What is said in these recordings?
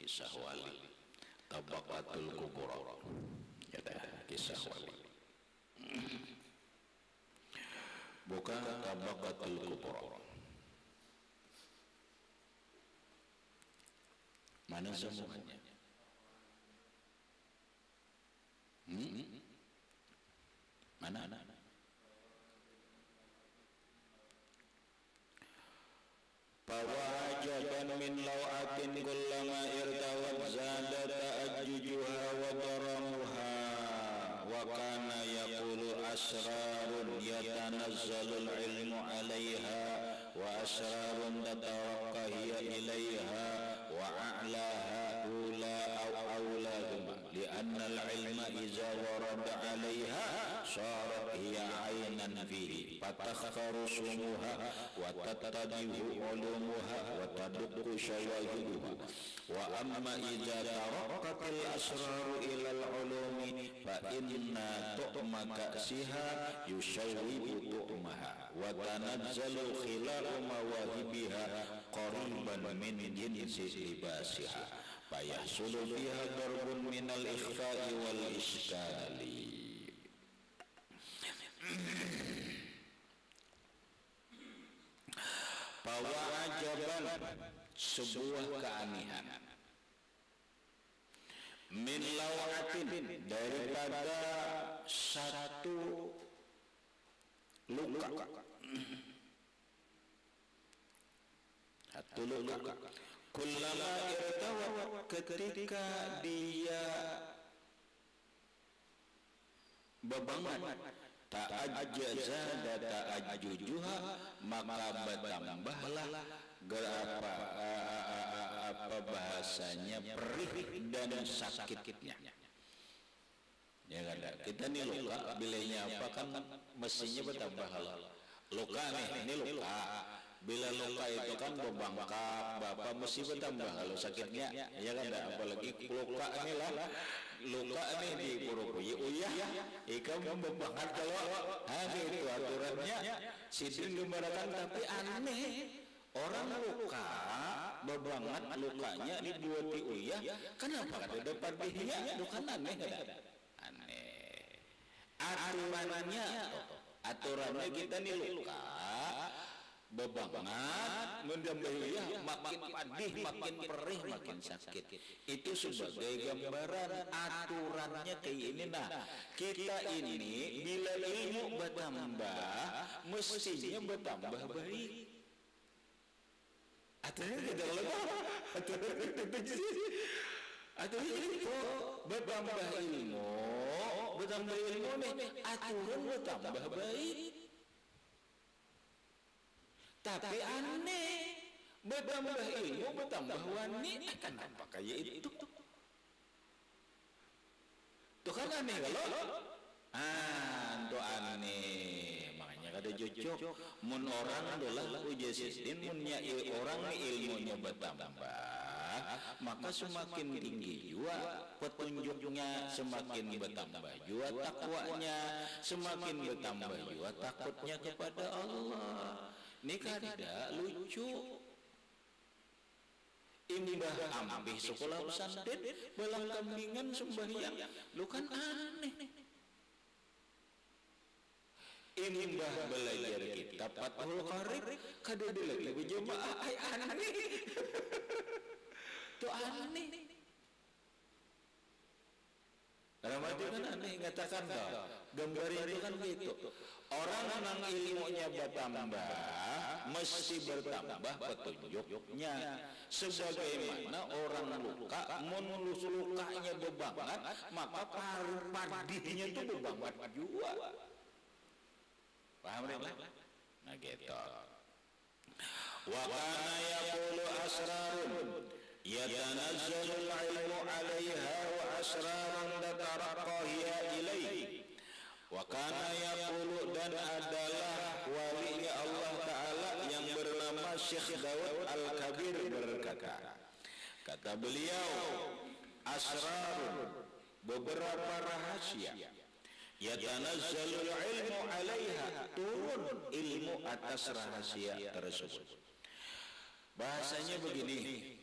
kisah wali. Tabaqatul kubra, ya dah kisah wali. Bukan tabaqatul kubra. Mana semuanya? Mana? Fawajaban min lawatin kullama irtawat zadat ta'ajjujuha wa daramuha wa kana yaqulu asrarun yatanazzalul ilmu alaiha wa asrarun tataraqqa hiya ilaiha wa a'laha ula aw awlahuma li'anna al-ilma iza warada alaiha sarat hiya aynan fihi fatakhtaru sumuha wa tattadihu ulumuha wa tadukku syawahiduha wa amma iza taraqqatil asraru ilal ulumi fa inna tu'ma ka'siha yushawwibu tu'maha wa tanazzalu khilalu mawahibiha qariban min jinsi libasiha fa yahsulu fiha darbun minal ikhfa'i wal iskali. Bahwa ajaban sebuah keanehan min lawatin daripada satu luka, satu luka. Kullama irtawa, ketika dia bebangan ta'ajjaza dan ta'ajjujuha, maka bertambahlah apa bahasanya perih dan sakitnya. Ya kan, kita nih luka bilanya apa kan mestinya bertambah. Luka nih, ini luka. Bila luka itu kan bebangkak, bapak mesti bertambah kalau sakitnya, ya kan? Apalagi luka ini lah, luka ini di puru-puru uyah, ikan bebangkak kalau, itu aturannya. Sidin gemarakan, tapi aneh. Orang luka, bebangkak lukanya dibuat di uyah, kenapa ada depan dia? Itu kan aneh, kan? Aneh. Aturannya kita nih luka. Bebangat mendambahiya makin padih, makin perih, makin sakit. Itu sebagai gambaran aturannya kayak ini. Nah, kita ini bila ilmu bertambah mestinya bertambah baik. Aturannya kita aturan itu bertambah ilmu nih, aturan bertambah baik. Tapi aneh, bertambah ilmu, bertambah wani, kenapa kayak itu? Tuh kan aneh kalau? Itu aneh. Makanya kada cocok. Mun orang adalah ujasidin, munnya orang ilmunya bertambah, maka semakin tinggi juga petunjuknya, semakin bertambah juga takwanya, semakin bertambah juga takutnya kepada Allah. Ini kada lucu. Imbah ambih sekolah pesantren balang kambingan sembahyang, lu kan aneh. Imbah belajar kitab Fathul Qarib kada lagi berjemaah, aneh. Itu aneh. Ramadi kan aneh, ngatakan gambar itu kan gitu. Orang yang ilmunya bertambah mesti bertambah petunjuknya. Sebagaimana orang luka, lukanya bebangat, maka padihnya itu bebangat juga. Paham ya? Nah gitu. Wa kana yaqulu asrarun yatanazzalul ilmu 'alaiha wa asrarun tataraqqa hiya ilaihi. Wa kana yaqulu, dan adalah walinya Allah Ta'ala yang bernama Syekh Dawud Al-Kabir berkata, kata beliau, asrarun, beberapa rahasia, yatanazzalul ilmu 'alaiha, turun ilmu atas rahasia tersebut. Bahasanya begini,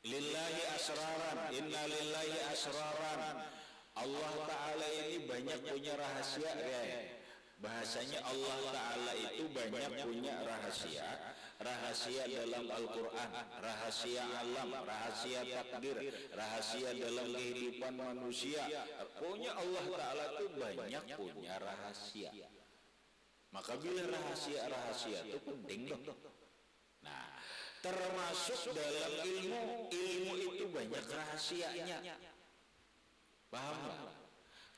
lillahi asraran, inna lillahi asraran. Allah Ta'ala ini banyak punya rahasia ya. Bahasanya Allah Ta'ala itu banyak punya rahasia. Rahasia dalam Al-Quran, rahasia alam, rahasia takdir, rahasia dalam kehidupan manusia. Pokoknya Allah Ta'ala itu banyak punya rahasia. Maka bila rahasia-rahasia itu penting dong. Nah, termasuk dalam ilmu itu banyak rahasianya. Paham nggak?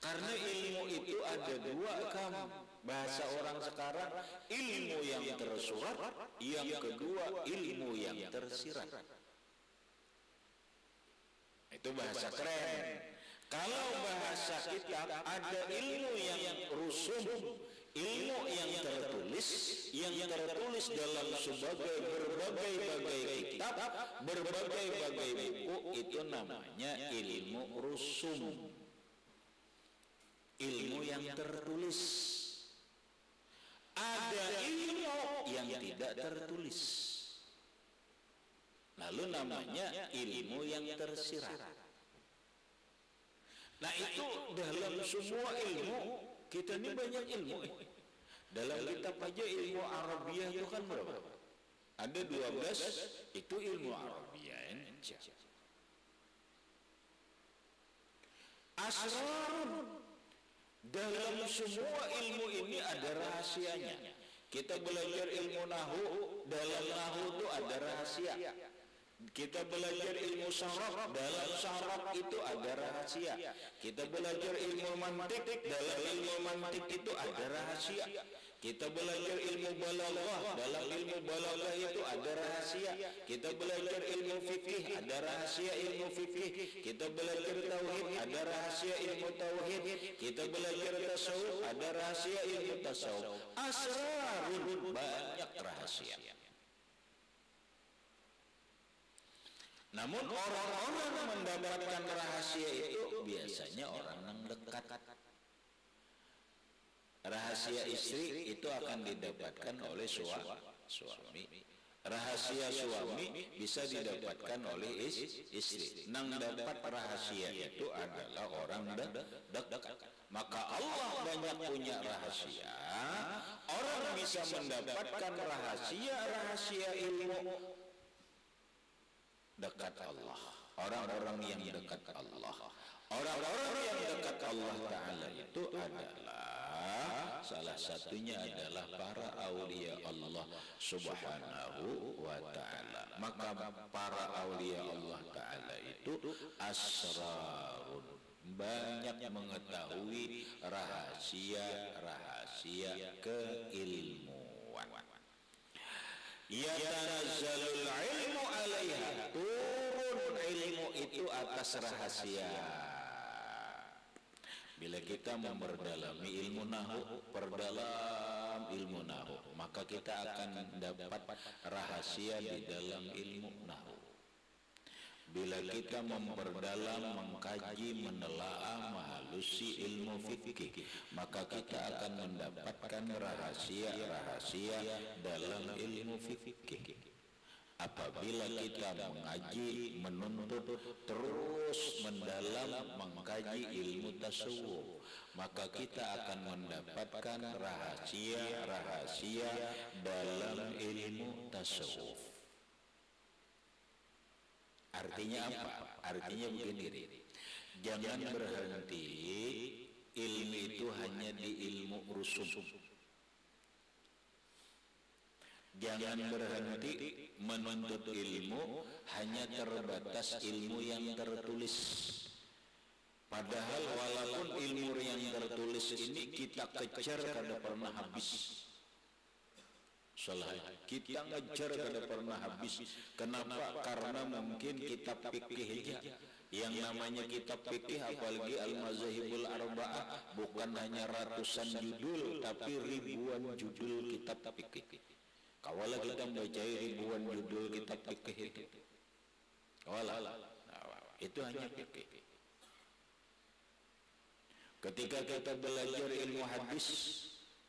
Karena ilmu itu ada dua kam. Bahasa orang sekarang, ilmu yang tersurat, yang kedua ilmu yang tersirat. Itu bahasa keren. Kalau bahasa kita ada ilmu yang rusum, ilmu yang tertulis dalam sebagai berbagai kitab, berbagai buku, itu namanya ilmu rusum. Ilmu yang tertulis. Ada ilmu yang tidak tertulis. Lalu namanya ilmu yang tersirat. Nah itu dalam semua ilmu, kita ini banyak ilmu. Dalam kitab aja ilmu Arabiah itu kan berapa? Ada 12, itu ilmu Arabiah. Asrarun. Dalam semua ilmu ini ada rahasianya. Kita belajar ilmu nahu, dalam nahu itu ada rahasia. Kita belajar ilmu saraf, dalam saraf itu ada rahasia. Kita belajar ilmu mantik, dalam ilmu mantik itu ada rahasia. Kita belajar ilmu balaghah, dalam ilmu balaghah itu ada rahasia. Kita belajar ilmu fikih, ada rahasia ilmu fikih. Kita belajar tauhid, ada rahasia ilmu tauhid. Kita belajar tasawuf, ada rahasia ilmu tasawuf. Asrarun, banyak rahasia. Namun orang-orang mendapatkan rahasia itu biasanya orang yang dekat. Rahasia istri itu akan didapatkan oleh suami. Rahasia suami bisa didapatkan oleh istri. Nang dapat rahasia itu adalah orang dekat. Maka Allah banyak punya rahasia. Orang bisa mendapatkan rahasia ilmu dekat Allah. Orang-orang yang dekat Allah. Orang-orang yang dekat Allah Ta'ala itu adalah, salah satunya adalah para aulia Allah Subhanahu wa Ta'ala. Maka para aulia Allah Ta'ala itu asrarun, banyak mengetahui rahasia-rahasia keilmuan. Yatanazzalul ilmu alaiha, turun ilmu itu atas rahasia. Bila kita memperdalami ilmu nahu, perdalam ilmu nahu, maka kita akan dapat rahasia di dalam ilmu nahu. Bila kita memperdalam, mengkaji, menelaah, menghalusi ilmu fikih, maka kita akan mendapatkan rahasia-rahasia dalam ilmu fikih. Apabila kita mengaji, menuntut, terus mendalam, mengkaji ilmu tasawuf, maka kita akan mendapatkan rahasia-rahasia dalam ilmu tasawuf. Artinya apa? Artinya begini, jangan berhenti ilmu itu hanya di ilmu rusum. Jangan berhenti menuntut ilmu hanya terbatas ilmu yang tertulis. Padahal walaupun ilmu yang tertulis ini kita kejar kada pernah habis. Salah, kita ngejar kada pernah habis. Kenapa? Karena mungkin kitab fikih aja. Yang namanya kitab fikih, apalagi Al-Mazahibul Arba'ah, bukan hanya ratusan judul, tapi ribuan judul kitab fikih. Kawalah kita membaca ribuan judul kitab fikih itu. Kawalah, itu hanya fikih. Ketika kita belajar ilmu hadis,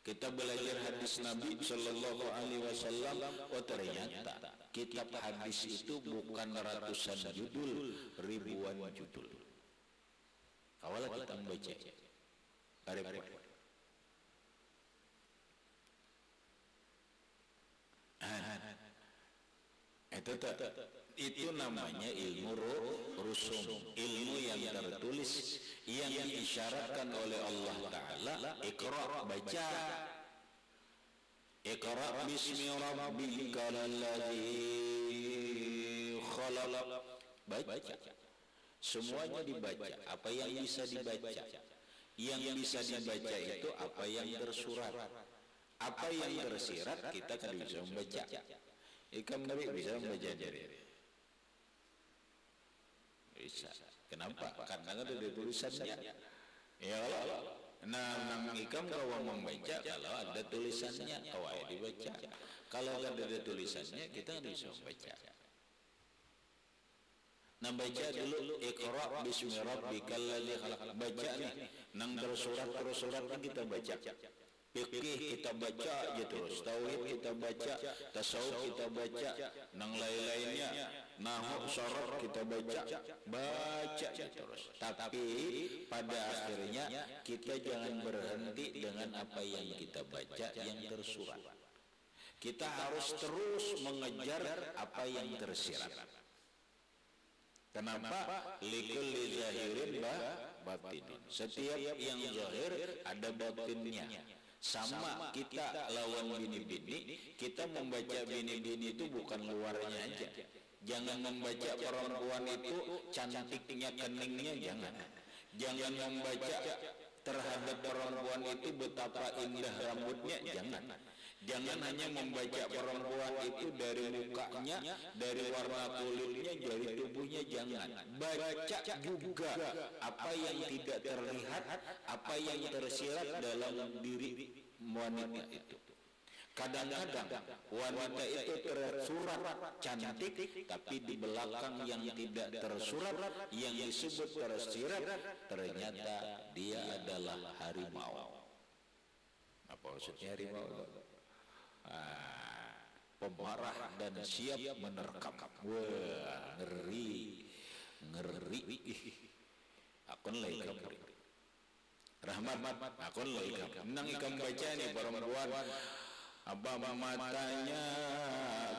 Kita belajar hadis Nabi Sallallahu Alaihi Wasallam. Oh ternyata kitab hadis itu bukan ratusan judul, ribuan judul. Kawalah kita membaca. Itu namanya ilmu rusum, ilmu yang tertulis yang diisyaratkan oleh Allah Ta'ala. Iqra, baca. Iqra bismi rabbikal ladzi khalaq. Baca. Semuanya dibaca. Apa yang bisa dibaca? Yang bisa dibaca itu apa yang tersurat. Apa yang tersirat kita kan bisa membaca. Ikam Nabi bisa membaca jadi. Bisa. Kenapa? Karena ada tulisannya. Ya Allah. Nang ikam kalau membaca kalau ada tulisannya kau dibaca. Kalau ada tulisannya kita tidak bisa membaca. Nah baca dulu Iqra bismi rabbikal ladzi khalaq. Baca nih. Nang tersurat kita baca. Fikih kita baca aja terus, tauhid kita baca, tasawuf kita baca, nang lain-lainnya, nahwu syarat kita baca aja terus. Tapi pada akhirnya kita jangan berhenti dengan apa yang kita baca yang tersurat. Kita harus terus mengejar apa yang tersirat. Kenapa? Likulli zahirin batin. Setiap yang zahir ada batinnya. Sama kita lawan bini-bini, kita membaca bini-bini itu bukan luarnya aja. Jangan membaca perempuan itu cantiknya, keningnya, jangan. Jangan membaca terhadap perempuan itu betapa indah rambutnya, jangan. Jangan hanya membaca perempuan itu dari mukanya, dari warna kulitnya, dari tubuhnya, jangan. Baca juga apa yang tidak terlihat, apa yang tersirat dalam diri wanita itu. Kadang-kadang wanita itu tersurat cantik, tapi di belakang yang tidak tersurat, yang disebut tersirat, ternyata dia adalah harimau. Apa maksudnya harimau? Pemarah dan siap menerkam. Wah, ngeri. Akun laikam. Rahmat, akun laikam. Nang ikam baca nih perempuan, apa matanya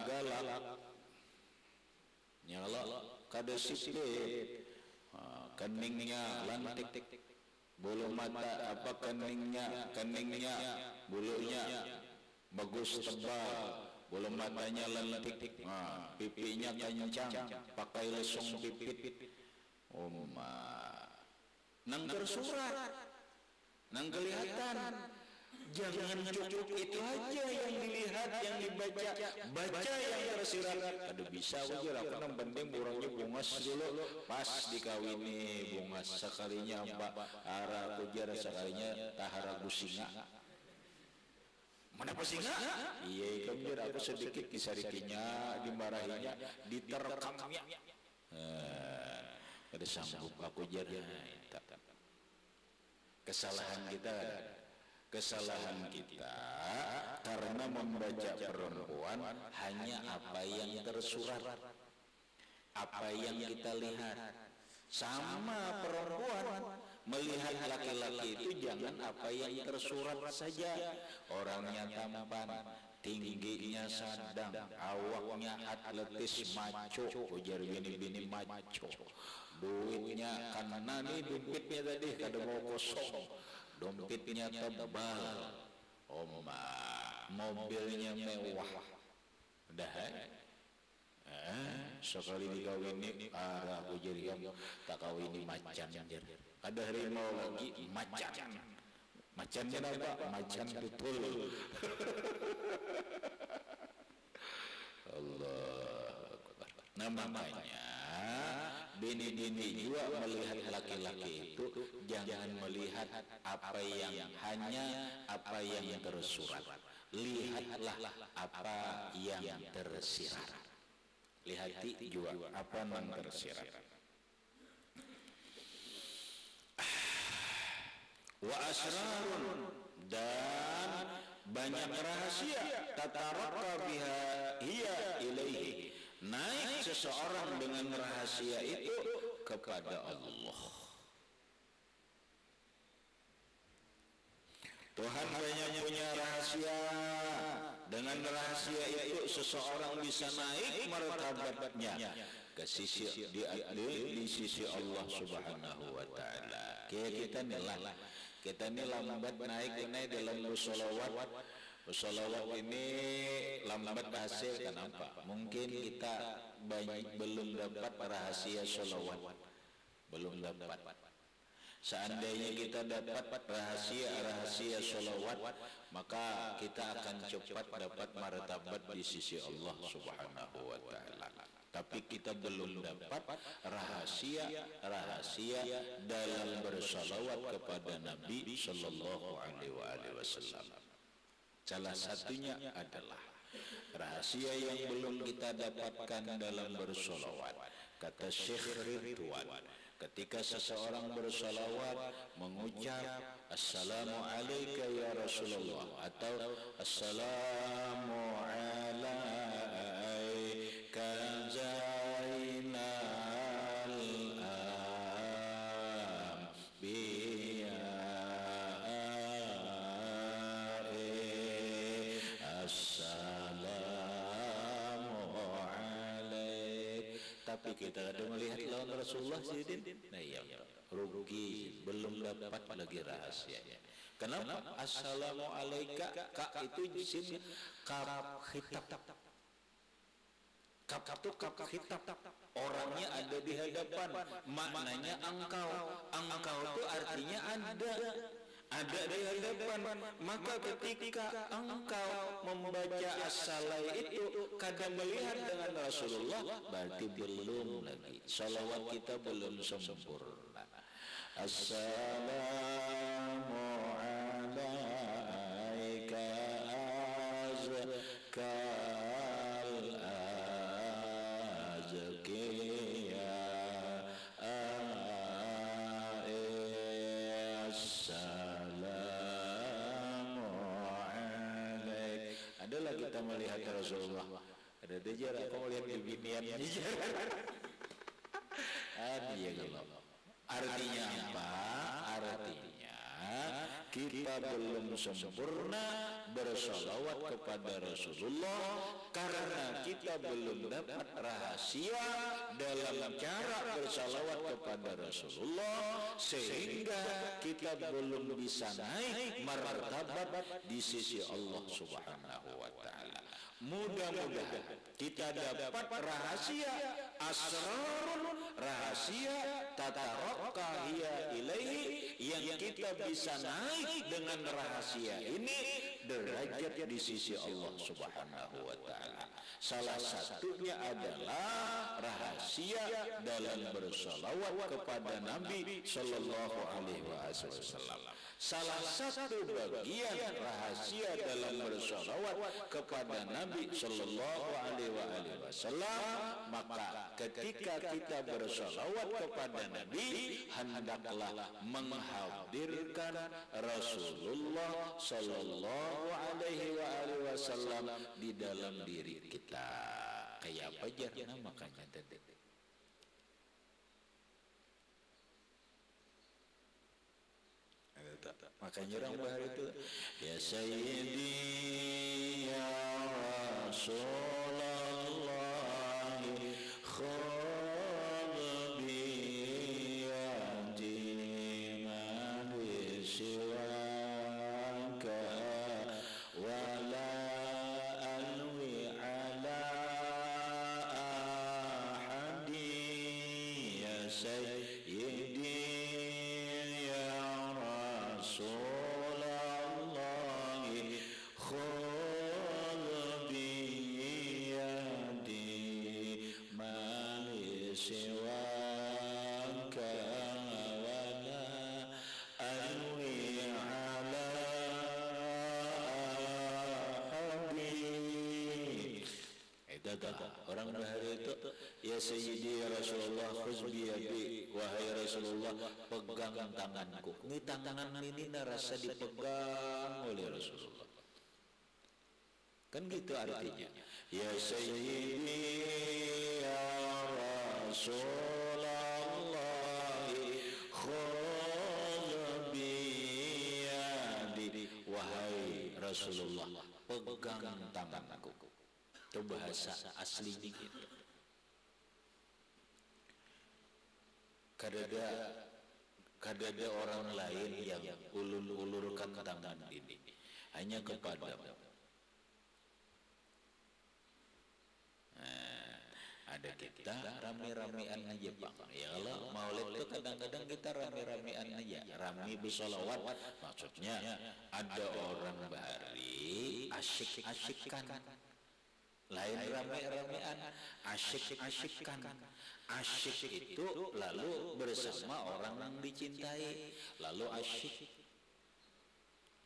galak, nyala, kada sipit, keningnya lantik, bulu mata apa keningnya, bulunya bagus tebal, bulu matanya lentik, pipinya kencang, pakai lesung pipit, nang tersurat, nang kelihatan. Jangan cukup itu aja yang dilihat, yang dibaca, baca yang tersirat. Ada bisa wajar, aku nang penting burangnya bungas dulu, pas dikawini bungas sekalinya apa arah kujar sekalinya tahara gusinga. Mana pasinga? Iya, kemudian aku sedikit disarikinya, dimarahinya, diterkamnya. Ada sanggup aku jadi. Kesalahan kita karena membaca perempuan hanya apa yang tersurat, apa yang kita lihat. Sama perempuan melihat laki-laki itu jangan apa yang tersurat saja. Orangnya tampan, tingginya sedang, awaknya atletis, maco, ujar bini-bini maco. Duitnya karena nih dompetnya tadi kada mau kosong, dompetnya tebal, mobilnya mewah. Udah sekali dikawini arah ujar tak kawini macan. Ada harimau lagi macan. Macannya apa? Macan betul. Allah. Nah makanya bini-bini juga melihat laki-laki itu jangan melihat apa yang tersurat. Lihatlah apa yang tersirat. Lihati juga apa yang tersirat. Wa asrarun, dan banyak rahasia tataraqqa biha hiya ilaihi, naik seseorang dengan rahasia itu kepada Allah. Tuhan banyak punya rahasia. Dengan rahasia itu seseorang bisa naik martabatnya ke sisi di sisi Allah Subhanahu wa taala. Kita ni lambat naik dalam bersolawat. Bersolawat ini lambat hasil, kenapa? Mungkin kita belum dapat rahasia solawat. Belum dapat. Seandainya kita dapat rahasia solawat, maka kita akan cepat dapat martabat di sisi Allah Subhanahu wa taala. Tapi kita belum dapat rahasia dalam bersolawat kepada Nabi sallallahu alaihi wasallam. Salah satunya adalah rahasia yang belum kita dapatkan dalam bersolawat. Kata Syekh Ridwan, ketika seseorang bersalawat mengucap assalamu alayka ya Rasulullah atau assalamu alayka zainal anbiya assalamu alayka, tapi kita ada melihat lawan Rasulullah Sidin, nah iya, rugi, belum dapat lagi rahasianya. Kenapa? Assalamu alayka, ka itu jisim kaf khitab. Kaf itu kaf khitab. Orangnya ada di hadapan, maknanya engkau. Engkau itu artinya ada di hadapan. Maka ketika engkau membaca as-salai itu kadang melihat dengan Rasulullah, berarti belum lagi, salawat kita belum sempurna. Assalamu alayka azkal azkiya adalah kita melihat Rasulullah. Ada jarak, kau melihat biniannya jarak. Artinya apa? Artinya kita belum sempurna bersolawat kepada Rasulullah karena kita belum dapat rahasia dalam cara bersolawat kepada Rasulullah, sehingga kita belum bisa naik martabat di sisi Allah Subhanahu wa taala. Mudah-mudahan kita dapat rahasia asrarun, rahasia tataraqqa hiya ilaihi, yang kita bisa naik dengan rahasia ini derajat di sisi Allah Subhanahu wa taala. Salah satunya adalah rahasia dalam bersolawat kepada Nabi sallallahu alaihi wasallam. Salah satu bagian rahasia dalam bersolawat kepada Nabi sallallahu alaihi wasallam, maka ketika kita bersolawat kepada Nabi, hendaklah menghadirkan Rasulullah sallallahu alaihi wasallam di dalam diri kita. Kayak apa jarna makanya tadi. Makanya orang bahar itu ya Sayyidi ya Rasulullah khudh bi yadi man siwaka wa la alwi ala ahadi ya Sayyidi orang bahari itu ya ya sayyidi ya Rasulullah khuz bi yadi, wahai Rasulullah pegang tanganku. Ini tangan ini rasa dipegang oleh Rasulullah. Kan gitu artinya. Ya sayyidi ya Rasulullah khuz bi yadi, wahai Rasulullah pegang tanganku. Itu bahasa aslinya gitu. Kadada orang lain yang ulur-ulurkan tangan ini hanya kepadamu. Ada kita rame-ramean aja Bang. Ya Allah, maulid itu kadang-kadang kita rame-ramean aja, rame bersolawat. Maksudnya ada orang bahari asyik-asyikkan, lain rame-ramean, asyik-asyikkan. Asyik itu lalu bersama orang yang dicintai, lalu asyik.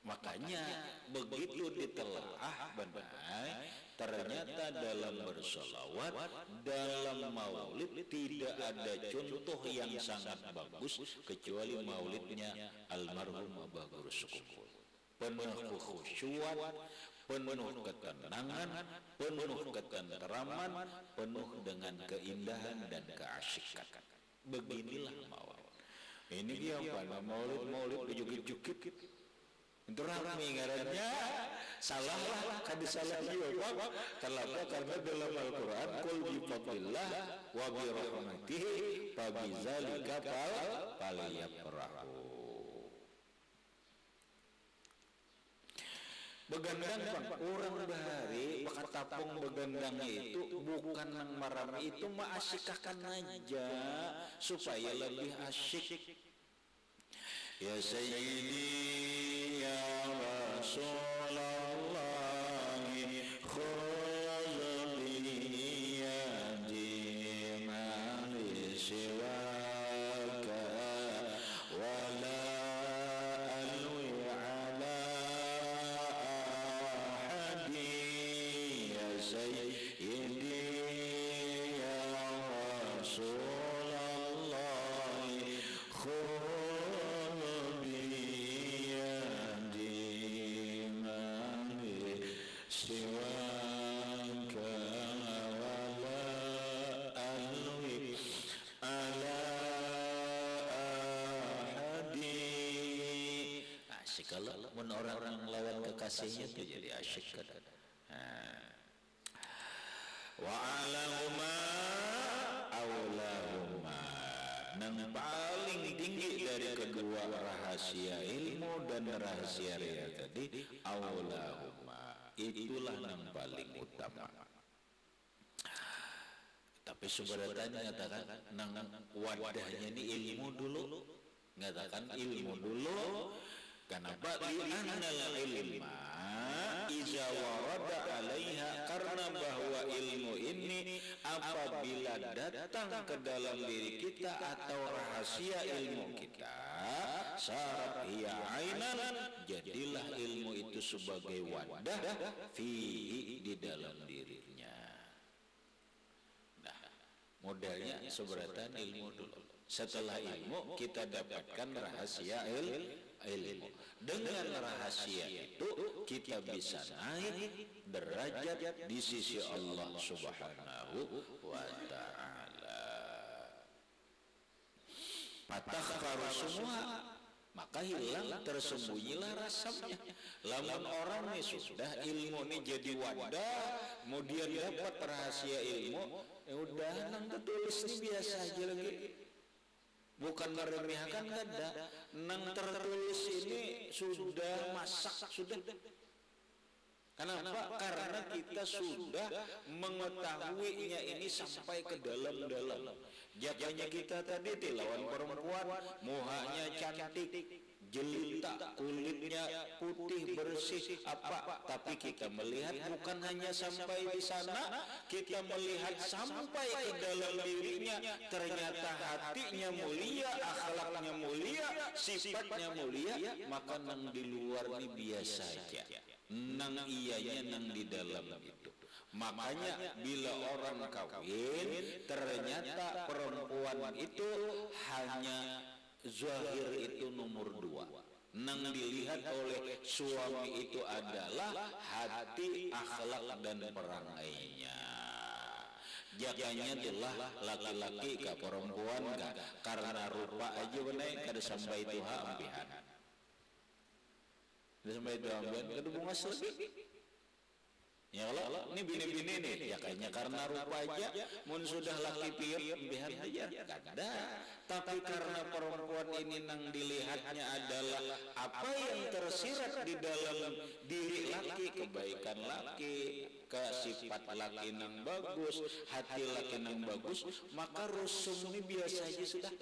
Makanya begitu ditelaah benar, ternyata dalam bersolawat, dalam maulid tidak ada contoh yang sangat bagus kecuali maulidnya almarhum Abah Guru Sukupul. Penuh kekhusyuan, penuh ketenangan, penuh ketenteraman, penuh dengan keindahan dan keasyikan. Beginilah maulid. Ini dia apa? Maulid bejukit-jukit. Itu rame ngarannya. Salah lah, kan disalah juga. Kenapa? Karena dalam Al-Quran qul bi fadlillah wa bi rahmatihi fa bidzalika falyafrahu. Begandang orang bahari pakai tapung begandang itu bukan nang marami itu maasyikakan aja supaya lebih asyik. Ya sayyidi ya Rasulullah khuz bi yadi ma li siwaka wala alwi ala ahadi. Ya sayyidi ya Rasulullah khuz kalau orang-orang lawan kekasihnya itu jadi asyik kan. Wa alahuma aulahuma, yang paling tinggi dari kedua rahasia ilmu dan rahasia ria tadi, aulahuma itulah yang paling utama. Tapi sebenarnya nyatakan nang wadahnya ini ilmu dulu, nyatakan ilmu dulu. Kenapa? Li'annal ilma iza warada alaiha, karena bahwa ilmu ini apabila datang ke dalam diri kita atau rahasia ilmu kita, syarat hiya ainan, jadilah ilmu itu sebagai wadah fihi, di dalam dirinya. Nah, modelnya seberatan ilmu dulu. Setelah ilmu kita dapatkan rahasia ilmu. Dengan rahasia itu kita bisa naik derajat di sisi Allah Subhanahu wa ta'ala. Patakhfaru semua, maka hilang, tersembunyilah rasanya. Lamun orang ini sudah ilmu ini jadi wadah, kemudian dapat rahasia ilmu, ya udah nang tertulis ini biasa aja lagi. Bukan meremehkan, ada nang tertulis ini sudah masak sudah. Kenapa? Karena kita sudah mengetahuinya ini sampai ke dalam-dalam. Jakanya kita tadi lawan perempuan, muhanya cantik, jelita, kulitnya putih bersih apa, tapi kita melihat bukan hanya sampai di sana, kita melihat sampai ke dalam dirinya. Ternyata hatinya mulia, akhlaknya mulia, sifatnya mulia, maka nang di luar ini biasa saja. nang iyanya nang di dalam itu. Makanya bila orang kawin ternyata perempuan itu hanya zahir itu nomor 2. Nang dilihat oleh suami itu adalah hati, akhlak dan perangainya. Jakanya adalah laki-laki ke perempuan enggak, karena rupa aja benar kada sampai itu ambihan. Kada sampai itu ambihan kada bungas lagi. Ya Allah, ini bini-bini nih, ya kayaknya karena rupa aja, mun sudah laki piep, ambihan aja, kada. Tapi karena perempuan ini nang dilihatnya adalah apa yang tersirat di dalam diri laki, kebaikan laki, sifat laki nang bagus, hati laki nang bagus, maka rusum ini biasa aja sudah.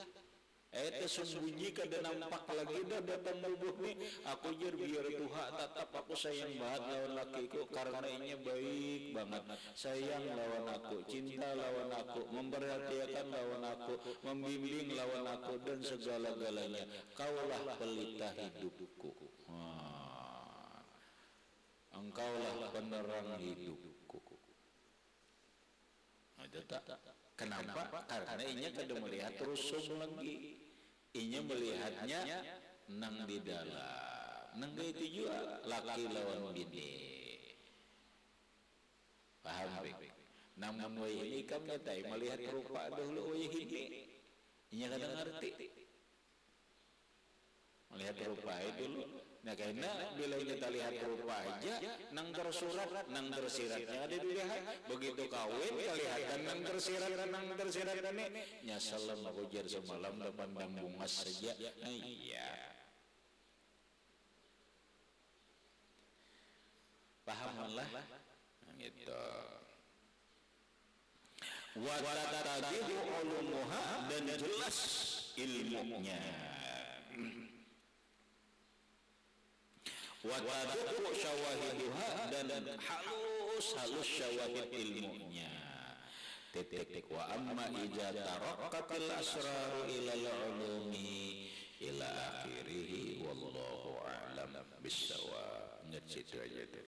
Itu sembunyi kada nampak lagi dah datang bubuh ni. Aku jer biar Tuhan tetap aku sayang banget lawan lakiku karena inya baik banget. Sayang lawan aku, cinta lawan aku, memperhatikan lawan aku, membimbing lawan aku dan segala-galanya. Kaulah pelita hidupku. Engkaulah penerang hidupku. Ada tak? Kenapa? Karena inya kada melihat rusum lagi. Inya melihatnya nang di dalam. Nang itu juga laki lawan bini. Paham? Namun wayah ini kami tahu melihat rupa dahulu wayah ini. Inya kada ngerti. Melihat rupa itu dulu. Nah karena bila kita lihat rupa aja, nang tersurat, nang tersiratnya ada dilihat. Begitu kawin, kelihatan nang tersirat ini. Nyasalam aku jar semalam depan bungas saja. Iya. Pahamlah. Gitu. Wa tatadihu ulumuha dan jelas ilmunya. Wa tadukku syawahiduha dan halus syawahid ilmunya. Titik wa amma ija taraqqatil asraru ilal ulumi ila akhirih wallahu a'lam bissawab. Ngerti itu aja.